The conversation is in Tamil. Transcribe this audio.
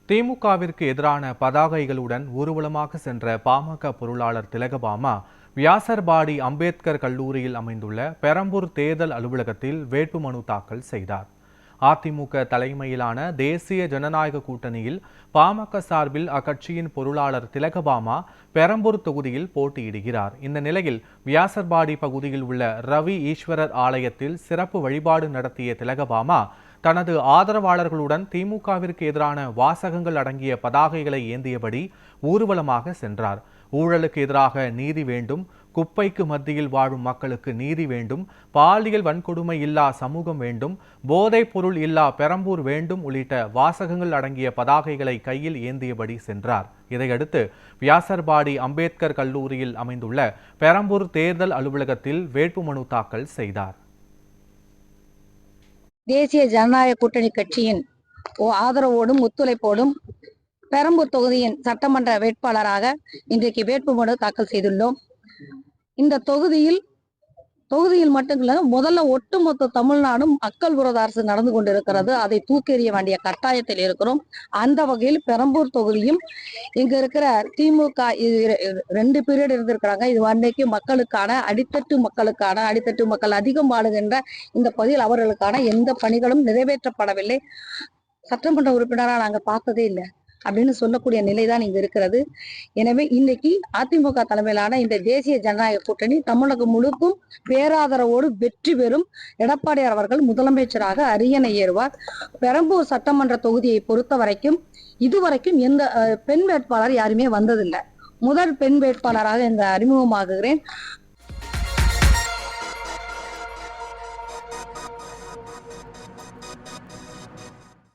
திமுகவிற்கு எதிரான பதாகைகளுடன் ஊர்வலமாக சென்ற பாமக பொருளாளர் திலகபாமா வியாசர்பாடி அம்பேத்கர் கல்லூரியில் அமைந்துள்ள பெரம்பூர் தேர்தல் அலுவலகத்தில் வேட்புமனு தாக்கல் செய்தார். அதிமுக தலைமையிலான தேசிய ஜனநாயக கூட்டணியில் பாமக சார்பில் அக்கட்சியின் பொருளாளர் திலகபாமா பெரம்பூர் தொகுதியில் போட்டியிடுகிறார். இந்த நிலையில் வியாசர்பாடி பகுதியில் உள்ள ரவி ஈஸ்வரர் ஆலயத்தில் சிறப்பு வழிபாடு நடத்திய திலகபாமா தனது ஆதரவாளர்களுடன் திமுகவிற்கு எதிரான வாசகங்கள் அடங்கிய பதாகைகளை ஏந்தியபடி ஊர்வலமாக சென்றார். ஊழலுக்கு எதிராக நீதி வேண்டும், குப்பைக்கு மத்தியில் வாழும் மக்களுக்கு நீதி வேண்டும், பாலியல் வன்கொடுமை இல்லா சமூகம் வேண்டும், போதைப் பொருள் இல்லா பெரம்பூர் வேண்டும் உள்ளிட்ட வாசகங்கள் அடங்கிய பதாகைகளை கையில் ஏந்தியபடி சென்றார். இதையடுத்து வியாசர்பாடி அம்பேத்கர் கல்லூரியில் அமைந்துள்ள பெரம்பூர் தேர்தல் அலுவலகத்தில் வேட்புமனு தாக்கல் செய்தார். தேசிய ஜனநாயக கூட்டணி கட்சியின் ஆதரவோடும் ஒத்துழைப்போடும் பெரம்பூர் தொகுதியின் சட்டமன்ற வேட்பாளராக இன்றைக்கு வேட்புமனு தாக்கல் செய்துள்ளோம். இந்த தொகுதியில் மட்டுமில்ல, முதல்ல ஒட்டுமொத்த தமிழ்நாடும் மக்கள் விரோத அரசு நடந்து கொண்டிருக்கிறது. அதை தூக்கெறிய வேண்டிய கட்டாயத்தில் இருக்கிறோம். அந்த வகையில் பெரம்பூர் தொகுதியும் இங்க இருக்கிற திமுக 2 பீரியட் இருந்திருக்கிறாங்க. இது அன்றைக்கு அடித்தட்டு மக்கள் அதிகம் வாழுகின்ற இந்த பகுதியில் அவர்களுக்கான எந்த பணிகளும் நிறைவேற்றப்படவில்லை. சட்டமன்ற உறுப்பினராக நாங்கள் பார்த்ததே இல்லை அப்படின்னு சொல்லக்கூடிய நிலைதான் இங்க இருக்கிறது. எனவே இன்னைக்கு அதிமுக தலைமையிலான இந்த தேசிய ஜனநாயக கூட்டணி தமிழகம் முழுக்கும் பேராதரவோடு வெற்றி பெறும். எடப்பாடியார் அவர்கள் முதலமைச்சராக அரியணை ஏறுவார். பெரம்பூர் சட்டமன்ற தொகுதியை பொறுத்த வரைக்கும் இதுவரைக்கும் எந்த பெண் வேட்பாளர் யாருமே வந்ததில்லை. முதல் பெண் வேட்பாளராக இந்த அறிமுகமாகுகிறேன்.